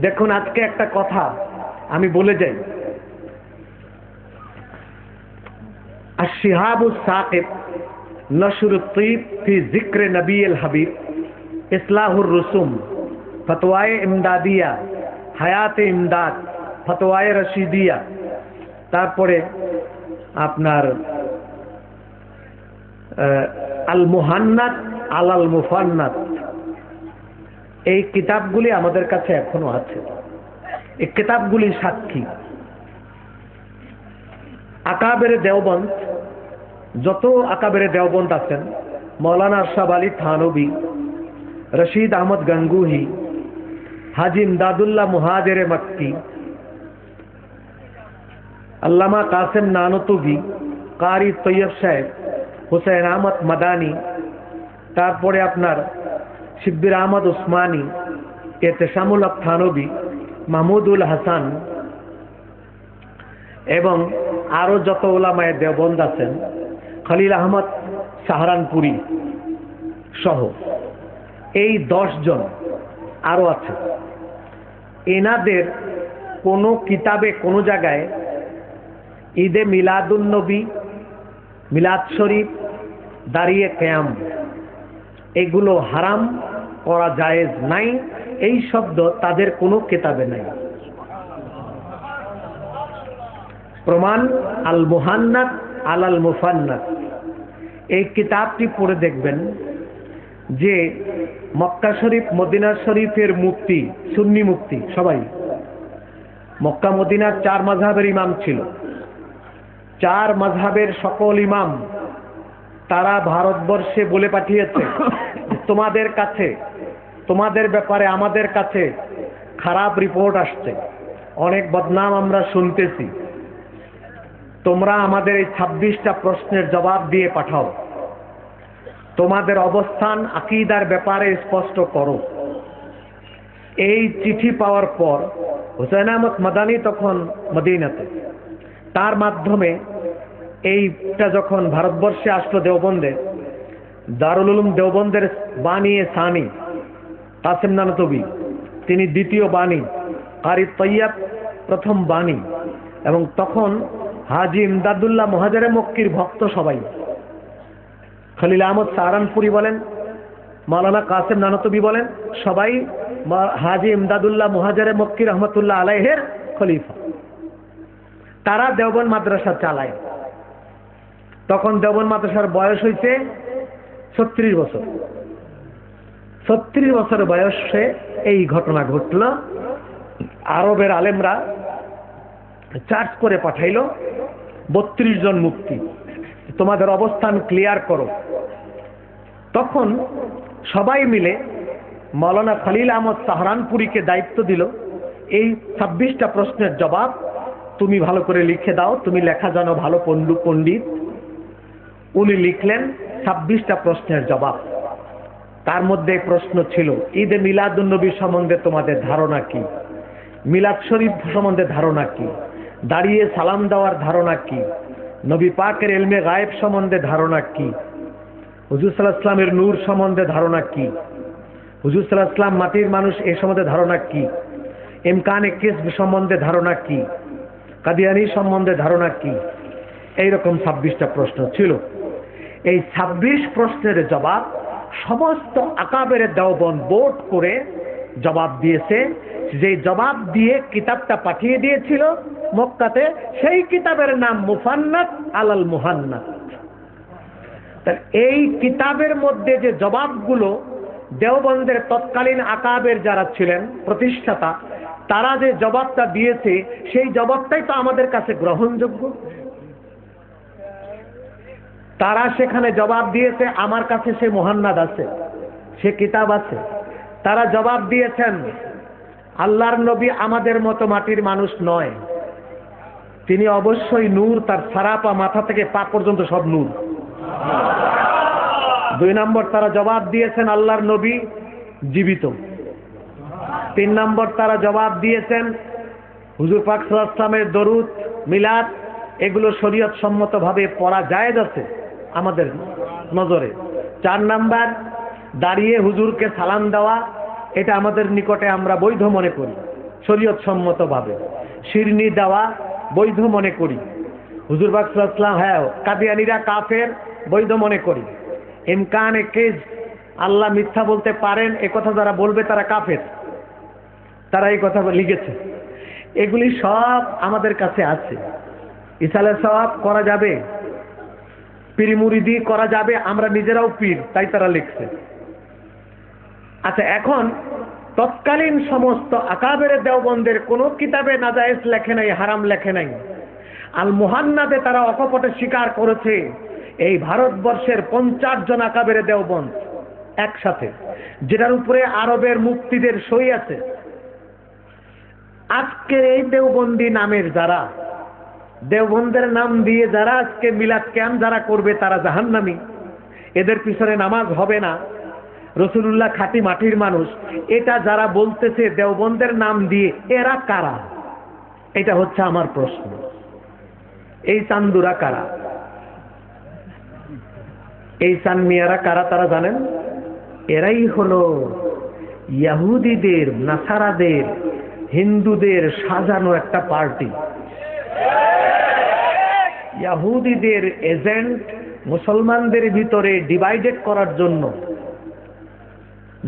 দেখুন, আজকে একটা কথা আমি বলে যাই। আশ-শিহাবুস সাকিব, নশরুত তীব ফি যিকরে নবীল হাবিব, ইসলাহুর রুসুম, ফতোয়ায়ে ইমদাদিয়া, হায়াতে ইমদাদ, ফতোয়ায়ে রশিদিয়া, তারপরে আপনার আল মুহান্নাদ আলাল মুফান্নাদ, এই কিতাবগুলি আমাদের কাছে এখনো আছে। এই কিতাবগুলি সাক্ষী। আকাবের দেওবন্দ, যত আকাবের দেওবন্দ আছেন, মৌলানা আশরাফ আলী থানভী, রশিদ আহমদ গঙ্গুহি, হাজি ইমদাদুল্লাহ মুহাজিরে মক্কি, আল্লামা কাসেম নানতুবি, কারি তৈয়ব সাহেব, হুসেন আহমদ মাদানী, তারপরে আপনার শিব্বির আহমদ উসমানী, এতেশামুল হক থানভী, মাহমুদুল হাসান এবং আরো যত উলামায়ে দেওবন্দ আছেন, খলিল আহমদ সাহারানপুরি সহ এই 10 জন আরো আছে। এনাদের কোনো কিতাবে কোনো জায়গায় ঈদে মিলাদুন নবী, মিলাদ শরীফ, দাঁড়িয়ে কেয়াম এগুলো হারাম করা জায়েজ নাই, এই শব্দ তাদের কোনো কিতাবে নাই। প্রমাণ আল মুহান্নাদ আলাল মুফান্নাদ, এই কিতাবটি পড়ে দেখবেন যে মক্কা শরীফ মদিনা শরীফের মুফতি, সুন্নি মুফতি সবাই, মক্কা মদিনার 4 মাযহাবের ইমাম ছিল। 4 মাযহাবের সকল ইমাম তারা ভারতবর্ষে বলে পাঠিয়েছে, তোমাদের কাছে, তোমাদের ব্যাপারে আমাদের কাছে খারাপ রিপোর্ট আসছে, অনেক বদনাম আমরা শুনতেছি, তোমরা আমাদের এই 26টা প্রশ্নের জবাব দিয়ে পাঠাও, তোমাদের অবস্থান আকীদার ব্যাপারে স্পষ্ট করো। এই চিঠি পাওয়ার পর হুসাইন আহমদ মাদানী তখন মদিনাতে, তার মাধ্যমে এইটা যখন ভারতবর্ষে আসলো দেওবন্দে, দারুল উলুম দেওবন্দের বানিয়ে সানি কাসেম নানতুবি, তিনি দ্বিতীয় বাণী, কারি তৈয়ব প্রথম বাণী, এবং তখন হাজি ইমদাদুল্লাহ মুহাজিরে মক্কির ভক্ত সবাই, খলিল আহমদ সাহারানপুরি বলেন, মাওলানা কাসেম নানতুবি বলেন, সবাই হাজি ইমদাদুল্লাহ মুহাজিরে মক্কি রহমতুল্লাহ আলাইহের খলিফা। তারা দেওবন্দ মাদ্রাসা চালায়। তখন দেওবন্দ মাদ্রাসার বয়স হয়েছে 36 বছর। 36 বছর বয়সে এই ঘটনা ঘটল। আরবের আলেমরা চার্জ করে পাঠাইল 32 জন মুফতি, তোমাদের অবস্থান ক্লিয়ার করো। তখন সবাই মিলে মাওলানা খলিল আহমদ সাহারানপুরীকে দায়িত্ব দিল, এই 26টা প্রশ্নের জবাব তুমি ভালো করে লিখে দাও, তুমি লেখা জানো ভালো পণ্ডিত। উনি লিখলেন 26টা প্রশ্নের জবাব। তার মধ্যে প্রশ্ন ছিল, ঈদে মিলাদুন নবী সম্বন্ধে তোমাদের ধারণা কি, মিলাদ শরীফ সম্বন্ধে ধারণা কি, দাঁড়িয়ে সালাম দেওয়ার ধারণা কি, নবী পাকের ইলমে গায়েব সম্বন্ধে ধারণা কি, হুজুর সাল্লাল্লাহু আলাইহি ওয়াসাল্লামের নূর সম্বন্ধে ধারণা কি, হুজুর সাল্লাল্লাহু আলাইহি ওয়াসাল্লাম মাটির মানুষ এ সম্বন্ধে ধারণা কি, ইমকানে কিসব সম্বন্ধে ধারণা কি, কাদিয়ানী সম্বন্ধে ধারণা কি। এইরকম 26টা প্রশ্ন ছিল। এই 26 প্রশ্নের জবাব সমস্ত আকাবের দেওবন্দ বোর্ড করে জবাব দিয়েছে। যে জবাব দিয়ে কিতাবটা পাঠিয়ে দিয়েছিল মক্কাতে, সেই কিতাবের নাম মুফান্নাদ আলাল মুহান্নাদ। এই কিতাবের মধ্যে যে জবাবগুলো দেওবন্দের তৎকালীন আকাবের যারা ছিলেন প্রতিষ্ঠাতা, তারা যে জবাবটা দিয়েছে, সেই জবাবটাই তো আমাদের কাছে গ্রহণযোগ্য। তারা সেখানে জবাব দিয়েছে, আমার কাছে সে মুহান্নাদ আছে, সে কিতাব আছে। তারা জবাব দিয়েছেন, আল্লাহর নবী আমাদের মতো মাটির মানুষ নয়, তিনি অবশ্যই নূর, তার সারাপা মাথা থেকে পা পর্যন্ত সব নূর। 2 নম্বর তারা জবাব দিয়েছেন, আল্লাহর নবী জীবিত। 3 নম্বর তারা জবাব দিয়েছেন, হুজুর পাক সাল্লাল্লাহু আলাইহি ওয়াসাল্লামের দরুদ, মিলাদ এগুলো শরীয়ত সম্মতভাবে পড়া জায়েজ আছে আমাদের নজরে। 4 নাম্বার, দাঁড়িয়ে হুজুরকে সালাম দেওয়া, এটা আমাদের নিকটে আমরা বৈধ মনে করি। শরীয়ত সম্মতভাবে। শিরনি দেওয়া বৈধ মনে করি। হুজুর পাক সাল্লাল্লাহু আলাইহি ওয়াসাল্লাম, হ্যাঁ কাদিয়ানীরা কাফের, বৈধ মনে করি। ইমকানে কিজ, আল্লাহ মিথ্যা বলতে পারেন, এ কথা যারা বলবে তারা কাফের, তারা এই কথা লিখেছে। এগুলি সব আমাদের কাছে আছে। ইসালে সওয়াব করা যাবে, পীর মুরিদি করা যাবে, আমরা নিজেরাও পীর, তাই তারা লিখছে। আচ্ছা, এখন তৎকালীন সমস্ত আকাবের দেওবন্দের কোন কিতাবে নাজায়েজ লেখে নাই, হারাম লেখে নাই। আল মুহান্নাদে তারা অকপটে স্বীকার করেছে এই ভারতবর্ষের 50 জন আকাবের দেওবন্দ একসাথে, যেটার উপরে আরবের মুফতিদের সই আছে। আজকের এই দেওবন্দি নামের যারা, দেওবন্দের নাম দিয়ে যারা আজকে মিলাদ ক্যাম্প যারা করবে তারা জাহান্নামী, এদের পিছনে নামাজ হবে না, রাসূলুল্লাহ খাঁটি মাটির মানুষ, এটা যারা বলতেছে দেওবন্দের নাম দিয়ে, এরা কারা? এটা হচ্ছে আমার প্রশ্ন। এই চান্দুরা কারা? এই চানমিয়ারা কারা তারা জানেন? এরাই হলো ইহুদিদের, নাসারাদের, হিন্দুদের সাজানো একটা পার্টি। ইহুদিদের এজেন্ট মুসলমানদের ভিতরে ডিভাইডেড করার জন্য।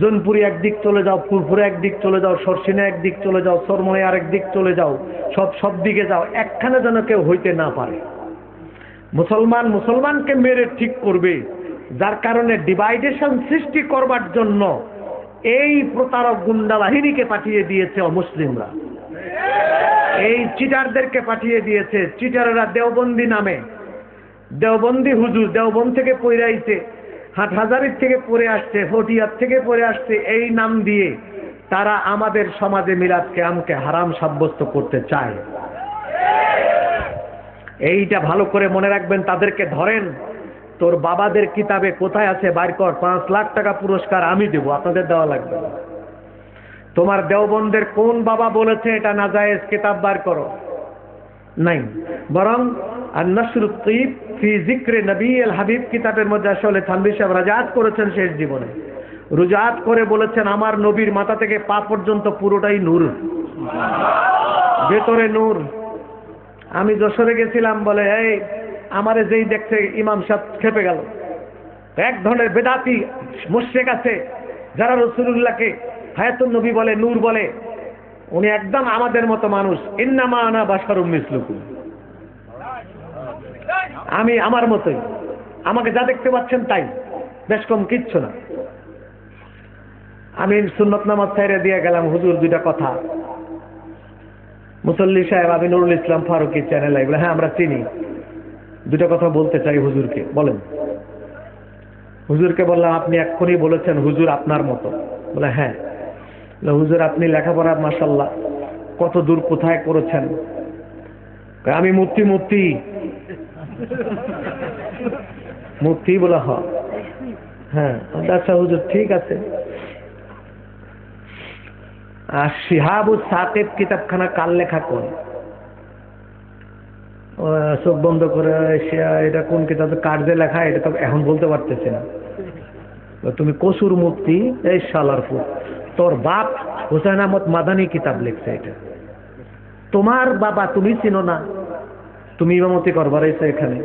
জোনপুরি একদিক চলে যাও, ফুরফুরে একদিক চলে যাও, সরসিনা একদিক চলে যাও, সরমনে আরেক দিক চলে যাও, সব দিকে যাও, একখানে যেন কেউ হইতে না পারে। মুসলমানকে মেরে ঠিক করবে, যার কারণে ডিভাইডেশন সৃষ্টি করবার জন্য এই প্রতারক গুন্ডা বাহিনীকে পাঠিয়ে দিয়েছে অমুসলিমরা, এই চিটারদেরকে পাঠিয়ে দিয়েছে। চিটাররা দেওবন্দি নামে, দেওবন্দি হুজুর, দেওবন্দ থেকে পড়ে আইছে, হাটহাজারির থেকে পড়ে আসছে, ফটিয়ার থেকে পড়ে আসছে, এই নাম দিয়ে তারা আমাদের সমাজে মিলাদ কিয়ামকে হারাম সাব্যস্ত করতে চায়। এইটা ভালো করে মনে রাখবেন। তাদেরকে ধরেন, তোর বাবাদের কিতাবে কোথায় আছে বাইর কর, 5 লাখ টাকা পুরস্কার আমি দেব, আপনাদের দেওয়া লাগবে না। তোমার দেওবন্দের কোন বাবা বলেছে এটা নাজায়েজ, কিতাব বার করো। নাই, বরং আন-নাসরুত তাইয়িব ফি যিকরি নবী আল হাবিব কিতাবের মধ্যে আসলে থানভী সাহেব রাজাত করেছেন শেষ জীবনে। রুজাত করে বলেছেন আমার নবীর মাথা থেকে পা পর্যন্ত পুরোটাই নূর, ভেতরে নূর। আমি যশোরে গেছিলাম, বলে এই আমারে যেই দেখছে ইমাম সাহেব খেপে গেল। এক ধরনের বেদাতি মুশরিক আছে যারা রাসূলুল্লাহকে হায়াতুন নবী বলে, নূর বলে। উনি একদম আমাদের মতো মানুষ, ইন্নামা আনা বাশারুম মিসলুকুম, আমি আমার মতোই, আমাকে যা দেখতে পাচ্ছেন তাই, বেশ কম কিচ্ছু না। আমি সুন্নত নামাজ ছেড়ে দিয়ে গেলাম, হুজুর দুইটা কথা। মুসল্লি সাহেব, আমি নুরুল ইসলাম ফারুকী চ্যানেল, এগুলো হ্যাঁ আমরা চিনি, দুটো কথা বলতে চাই হুজুরকে, বলেন। হুজুরকে বললাম আপনি এক্ষুনি বলেছেন হুজুর আপনার মতো। বলে হ্যাঁ। হুজুর আপনি লেখাপড়া মাশাআল্লাহ কত দূর কোথায় করেছেন? আমি মুফতি মুফতি বলে হ্যাঁ। আচ্ছা হুজুর ঠিক আছে। আর শিহাবুস সাকিব কিতাবখানা কার লেখা? কোন চোখ বন্ধ করে এটা কোন কিতাব, কার যে লেখা এটা তো এখন বলতে পারতেছি না। তুমি কসুর মুফতি, এই শালার ফুট, তোর বাপ হুসাইন আহমদ মাদানী কিতাব লিখছে এটা। তোমার বাবা তুমি চিনো না, তুমি ইমামতি করবার এসে এখানে।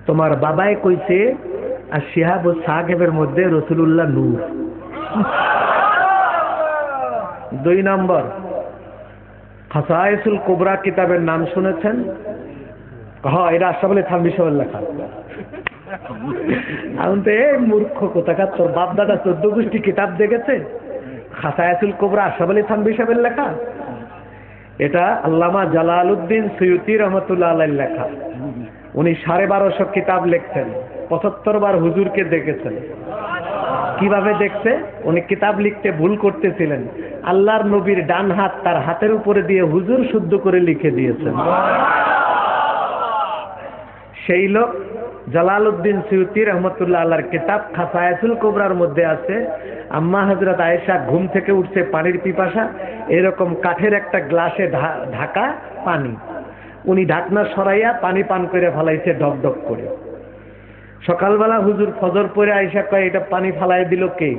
তোমার বাবাই কইছে আর শিহাবুস সাকিবের মধ্যে রাসূলুল্লাহ নূর। 2 নম্বর, খাসায়েসুল কুবরা কিতাবের নাম শুনেছেন? হ্যাঁ, এটা আশরাফ আলী থানভী সাহেবের লেখা। এখন তো এই মূর্খ কোথাকার, তোর বাপ দাদা 14 গোষ্ঠী কিতাব দেখেছে? খাসায়েসুল কুবরা আশরাফ আলী থানভী সাহেবের লেখা? এটা আল্লামা জালালউদ্দিন সুয়ুতী রহমাতুল্লাহ আলাইহির লেখা। উনি 1250 কিতাব লিখছেন, 75 বার হুজুরকে দেখেছেন। কিভাবে দেখছে? উনি কিতাব লিখতে ভুল করতেছিলেন, আল্লাহর নবীর ডান হাত তার হাতের উপরে দিয়ে হুজুর শুদ্ধ করে লিখে দিয়েছেন। সেই লোক জালালউদ্দিন সুয়ুতী রহমাতুল্লাহ আলাইহির কিতাব খাসায়েসুল কুবরার মধ্যে আছে, আম্মা হযরত আয়েশা ঘুম থেকে উঠছে, পানির পিপাসা, এরকম কাঠের একটা গ্লাসে ঢাকা পানি, উনি ঢাকনা সরাইয়া পানি পান করে ফেলাইছে ঢক ঢক করে। সকালবেলা হুজুর ফজর পড়ে আয়েশা কয় এটা পানি ফালাই দিল কে?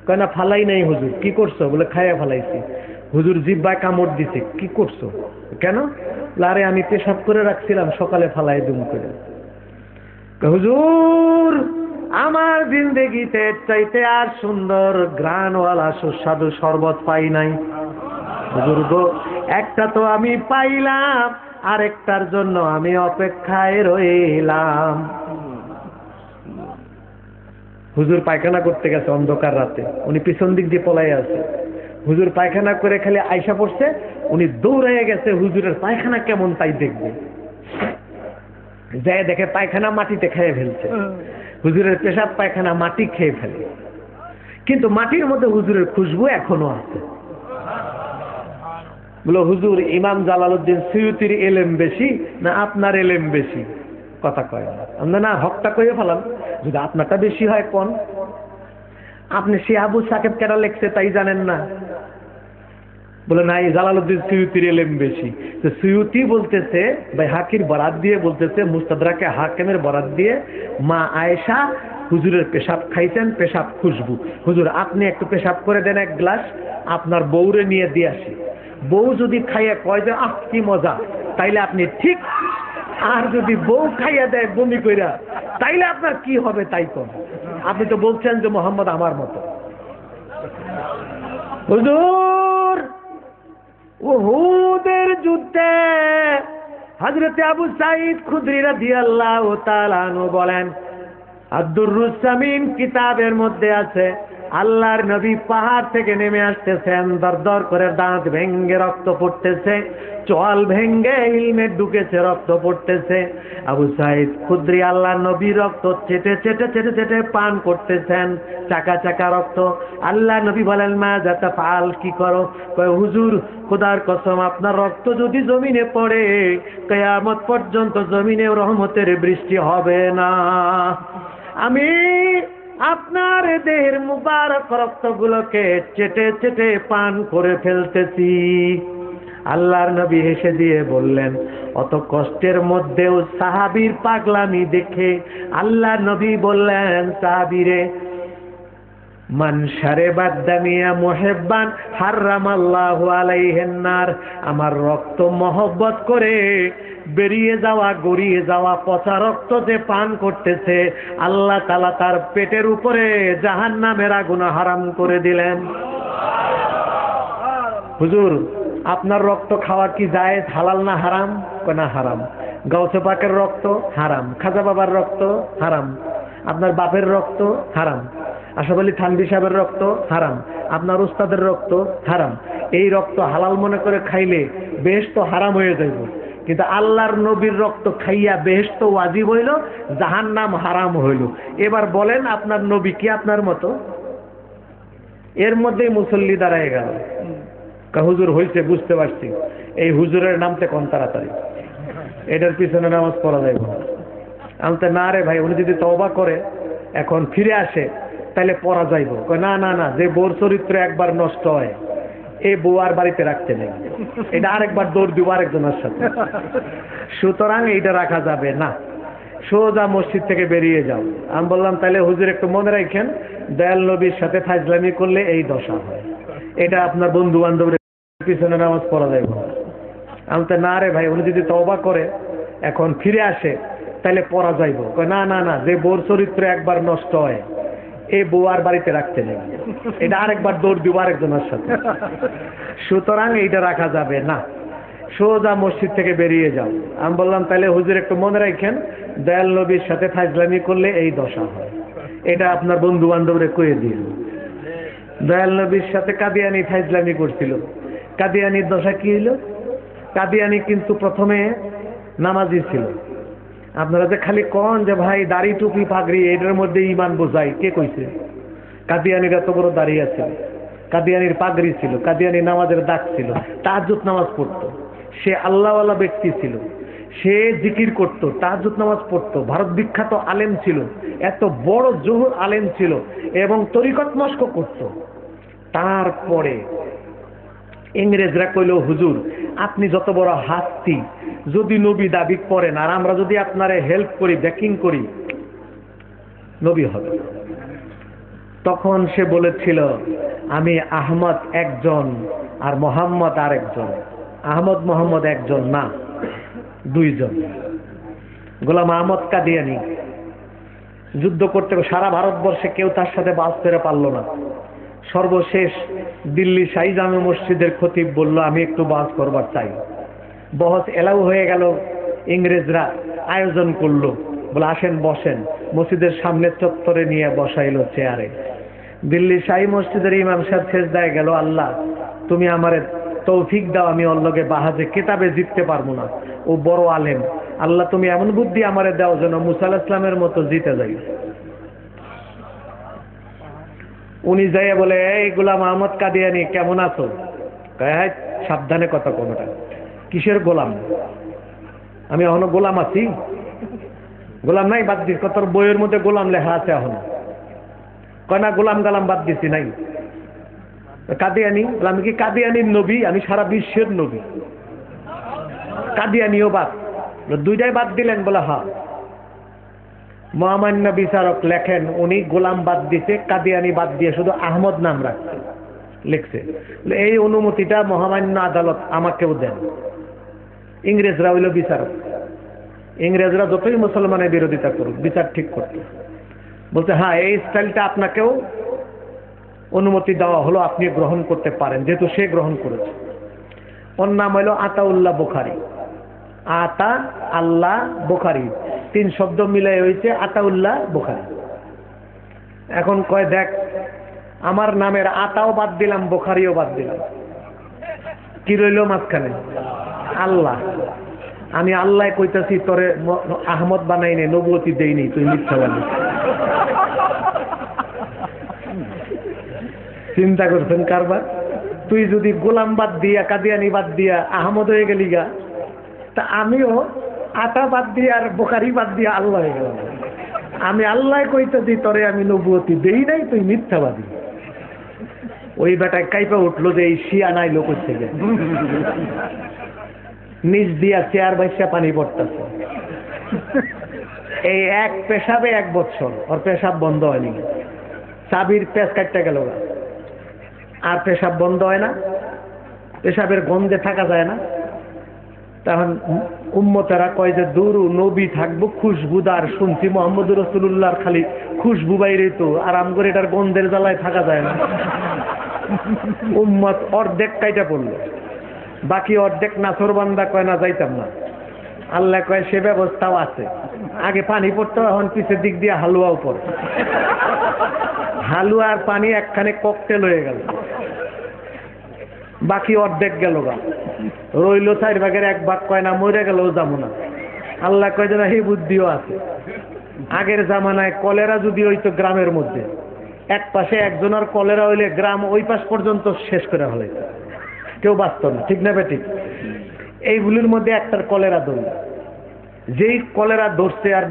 কয় না ফালাই নাই হুজুর। কি করছো? বলে খাইয়া ফালাইছি। হুজুর জিহ্বায় কামড় দিছে। কি করছো? কেন? আরে আমি পেশাব করে রাখছিলাম, সকালে ফালাই দুম করে। হুজুর আমার জিন্দেগিতে চাইতে আর সুন্দর গ্রানওয়ালা সুস্বাদু শরবত পাই নাই। হুজুর গো, একটা তো আমি পাইলাম, আরেকটার জন্য আমি অপেক্ষায় রইলাম। হুজুর পায়খানা করতে গেছে অন্ধকার রাতে, উনি পিছন দিক দিয়ে পলাই আছে। হুজুর পায়খানা করে খালি আইসা পড়ছে, উনি দৌড়াইয়া গেছে হুজুরের পায়খানা কেমন তাই দেখবে। যায় দেখে পায়খানা মাটিতে খেয়ে ফেলছে। হুজুরের পেশাব পায়খানা মাটি খেয়ে ফেলে, কিন্তু মাটির মধ্যে হুজুরের খুশবু এখনো আছে। বলো হুজুর ইমাম জালালউদ্দিন সুয়ুতির এলেম বেশি না আপনার এলেম বেশি? কথা কয় আমরা না, হকটা কয়ে ফেলাম। যদি আপনারটা বেশি হয় কোন? আপনি সে আবু সাকেব কেনা লেখছে তাই জানেন না? বলে না, এই জালালউদ্দিন সুয়ুতির এলেম বেশি। তো সুয়ুতি বলতেছে, ভাই হাকির বরাত দিয়ে বলতেছে, মুস্তাদরাকে হাকিমের বরাত দিয়ে, মা আয়েশা হুজুরের পেশাব খাইছেন, পেশাব খুশবু। হুজুর আপনি একটু পেশাব করে দেন এক গ্লাস, আপনার বউরে নিয়ে দিয়ে আসি। বউ যদি খাইয়া কয় যে আহ কি মজা, তাইলে আপনি ঠিক। আর যদি বউ খাইয়া দেয় বমি কইরা, তাইলে আপনার কি হবে তাই কন। আপনি তো বলছেন যে মোহাম্মদ আমার মতো। হুজুর উহুদের যুদ্ধে হযরত আবু সাঈদ খুদরি রাদিয়াল্লাহু তাআলা আনহু বলেন, আদ-দুররুস সামিন কিতাবের মধ্যে আছে, আল্লাহর নবী পাহাড় থেকে নেমে আসতেছেন, দরদর করে দাঁত ভেঙ্গে রক্ত পড়তেছে, চোয়াল ভেঙ্গে ইলমে ঢুকেছে, রক্ত পড়তেছে। আবু সাঈদ খুদরি আল্লাহর নবীর রক্ত চেটে চেটে চেটে চেটে পান করতেছেন, চাকা চাকা রক্ত। আল্লাহ নবী বলেন, মা যাতা ফাল, কি করো? কয় হুজুর খোদার কসম, আপনার রক্ত যদি জমিনে পড়ে কিয়ামত পর্যন্ত জমিনে রহমতের বৃষ্টি হবে না। আমি আপনার দেহের মুবারক রক্তগুলোকে চেটে চেটে পান করে ফেলতেছি। আল্লাহর নবী হেসে দিয়ে বললেন, অত কষ্টের মধ্যেও সাহাবীর পাগলামি দেখে আল্লাহর নবী বললেন, সাহাবীরে, মান শারিবা দামিয়া মুহিব্বান হারামাল্লাহু আলাইহিন নার, আমার রক্ত মহব্বত করে বেরিয়ে যাওয়া, গড়িয়ে যাওয়া পচা রক্ত যে পান করতেছে, আল্লাহ তাআলা তার পেটের উপরে জাহান্নামের আগুন হারাম করে দিলেন। হুজুর আপনার রক্ত খাওয়া কি জায়েজ, হালাল না হারাম? না হারাম। গাউসে পাকের রক্ত হারাম, খাজা বাবার রক্ত হারাম, আপনার বাপের রক্ত হারাম, আশরাফ আলী থানভী সাহেবের রক্ত হারাম, আপনার উস্তাদের রক্ত হারাম। এই রক্ত হালাল মনে করে খাইলে বেহেশত হারাম হয়ে যাইব, কিন্তু আল্লাহর নবীর রক্ত খাইয়া বেহেশত ওয়াজিব হইল, জাহান্নাম হারাম হইল। এবার বলেন আপনার নবী কি আপনার মতো? এর মধ্যেই মুসল্লি দাঁড়ায় গেল। হুজুর হইছে, বুঝতে পারছি, এই হুজুরের নামতে কোন তাড়াতাড়ি, এটার পিছনে নামাজ পড়া যাইব না। আমি তো না রে ভাই, উনি যদি তওবা করে এখন ফিরে আসে তাহলে পড়া যাইব। না না না, যে বউর চরিত্র একবার নষ্ট হয় এই বউ আর বাড়িতে রাখতে নেই, এটা আরেকবার দৌড় দিব আরেকজনের সাথে, সুতরাং এইটা রাখা যাবে না, সোজা মসজিদ থেকে বেরিয়ে যাও। আমি বললাম তাহলে হুজুর একটু মনে রাখেন, দয়াল নবীর সাথে ফাজলামি করলে এই দশা হয়, এটা আপনার বন্ধু বান্ধবের পিছনে নামাজ পড়া যাইব না। আমি তো না রে ভাই, উনি যদি তওবা করে এখন ফিরে আসে তাহলে পড়া যাইব। না না না, যে বউর চরিত্র একবার নষ্ট হয় এই বউ আর বাড়িতে রাখতে নেই, এটা আরেকবার দৌড় দিব আরেকজনের সাথে, সুতরাং এইটা রাখা যাবে না, সোজা মসজিদ থেকে বেরিয়ে যাও। আমি বললাম তাহলে হুজুর একটু মনে রাখেন, দয়াল নবীর সাথে ফাজলামি করলে এই দশা হয়, এটা আপনার বন্ধু বান্ধবরে কয়ে দিন। দয়াল নবীর সাথে কাদিয়ানি ফাজলামি করছিল, কাদিয়ানির দশা কি হইল? কাদিয়ানি কিন্তু প্রথমে নামাজি ছিল। আপনারা যে খালি কন যে ভাই দাড়ি টুপি পাগড়ি এটার মধ্যে ইমান বোঝাই, কে কইছে? কাদিয়ানির এত বড় দাড়ি আছে, কাদিয়ানির পাগড়ি ছিল, কাদিয়ানি নামাজের দাগ ছিল, তাহাজ্জুদ নামাজ পড়তো, সে আল্লাহওয়ালা ব্যক্তি ছিল, সে জিকির করত, তাহাজ্জুদ নামাজ পড়তো, ভারত বিখ্যাত আলেম ছিল, এত বড় জহুর আলেম ছিল এবং তরিকত মস্ক করত। তারপরে ইংরেজরা কইল, হুজুর আপনি যত বড় হাস্তি, যদি নবী দাবি করেন আর আমরা যদি আপনারে হেল্প করি, ব্যাকিং করি, নবী হবে। তখন সে বলেছিল আমি আহমদ একজন আর মোহাম্মদ আর একজন। আহমদ মোহাম্মদ একজন না, দুইজন। গোলাম আহমদ কাদিয়ানী যুদ্ধ করতে সারা ভারতবর্ষে কেউ তার সাথে বাস ফেরে পারলো না। সর্বশেষ দিল্লি শাহী জামে মসজিদের খতিব বলল আমি একটু বাস করবার চাই। বহস এলাও হয়ে গেল, ইংরেজরা আয়োজন করলো, বলে আসেন বসেন। মসজিদের সামনে চত্বরে নিয়ে বসাইলো চেয়ারে। দিল্লি শাহী মসজিদের ইমাম সাহেব সেজদায় গেল, আল্লাহ তুমি আমারে তৌফিক দাও, আমি ওর লগে বাহাজে কিতাবে জিততে পারবো না, ও বড় আলেম, আল্লাহ তুমি এমন বুদ্ধি আমারে দাও যেন মুসা আলাইহিস সালামের মতো জিতে যাই। উনি যাইয়া বলে এই গোলাম আহমদ কাদিয়ানী কেমন আছো? কয় সাবধানে কথা কোনটা, কিসের গোলাম? আমি এখনো গোলাম আছি? গোলাম নাই, বাদ দিস। তোর বইয়ের মধ্যে গোলাম লেখা আছে এখনো? কয় না, গোলাম গালাম বাদ দিছি নাই। কাদিয়ানী? আমি কি কাদিয়ানির নবী? আমি সারা বিশ্বের নবী। কাদিয়ানিও বাদ, দুইটাই বাদ দিলেন? বলে হ্যাঁ। মহামান্য বিচারক লেখেন উনি গোলাম বাদ দিছে, কাদিয়ানি বাদ দিয়ে শুধু আহমদ নাম রাখছে, লিখছে। এই অনুমতিটা মহামান্য আদালত আমাকেও দেন। ইংরেজরা হইল বিচারক। ইংরেজরা যতই মুসলমানের বিরোধিতা করুক, বিচার ঠিক করতে বলছে হ্যাঁ এই স্টাইলটা আপনাকেও অনুমতি দেওয়া হলো, আপনি গ্রহণ করতে পারেন, যেহেতু সে গ্রহণ করেছে। ওর নাম হইল আতাউল্লাহ বুখারী। আতা আল্লাহ বুখারী, 3 শব্দ মিলাই হয়েছে আতাউল্লাহ বুখারী। এখন কয় দেখ আমার নামের আতাও বাদ দিলাম, বুখারীও বাদ দিলাম, কি রইল মাঝখানে? আল্লাহ। আমি আল্লাহ কইতাছি তোরে আহমদ বানাই নে, নবুয়তি দেইনি, তুই মিথ্যা বলিস। চিন্তা করছেন কারবার? তুই যদি গোলাম বাদ দিয়া কাদিয়ানি বাদ দিয়া আহমদ হয়ে গেলি গা, তা আমিও আতা বাদ দিয়া আর বুখারী বাদ দিয়া আল্লাহ হয়ে গেলাম। আমি আল্লাহ কইতেছি তোরে আমি নবুয়তি দেই নাই, তুই মিথ্যাবাদী। ওই বেটায় কাইপা উঠলো যে এই শিয়া নাই লোক থেকে, নিচ দিয়া চেয়ার বাইসা পানি পড়তেছে। এই এক পেশাবে 1 বছর ওর পেশাব বন্ধ হয়নি। চাবির পেশ কাটতে গেল আর পেশাব বন্ধ হয় না, পেশাবের গন্ধে থাকা যায় না। তখন উম্মতেরা কয় যে দূর নবী থাকবো খুশবুদার, শুনছি মুহাম্মদুর রাসূলুল্লাহর খালি খুশবু বাইরে, তো আরাম করে এটার গন্ধের জ্বালায় থাকা যায় না। উম্মত অর্ধেক কাইটা পড়লো, বাকি অর্ধেক নাছরবান্দা কয় না যাইতাম না। আল্লাহ কয় সে ব্যবস্থাও আছে, আগে পানি পড়তো, এখন পিছের দিক দিয়ে হালুয়াও পড়ে। হালুয়া আর পানি একখানে ককটেল হয়ে গেল, বাকি অর্ধেক গেল গা, রইল 4 ভাগের 1 ভাগ। কয় না মরে গেলেও যাবো না। আল্লাহ কয় যে না, এই বুদ্ধিও আছে। আগের জামানায় কলেরা যদি হইতো গ্রামের মধ্যে, এক পাশে একজনের কলেরা হইলে গ্রাম ওই পাশ পর্যন্ত শেষ করে ফেলাইতো, কেউ বাঁচত না, ঠিক না বেঠিক? এইগুলির মধ্যে একটার কলেরা ধরল, যেই কলেরা ধরছে আর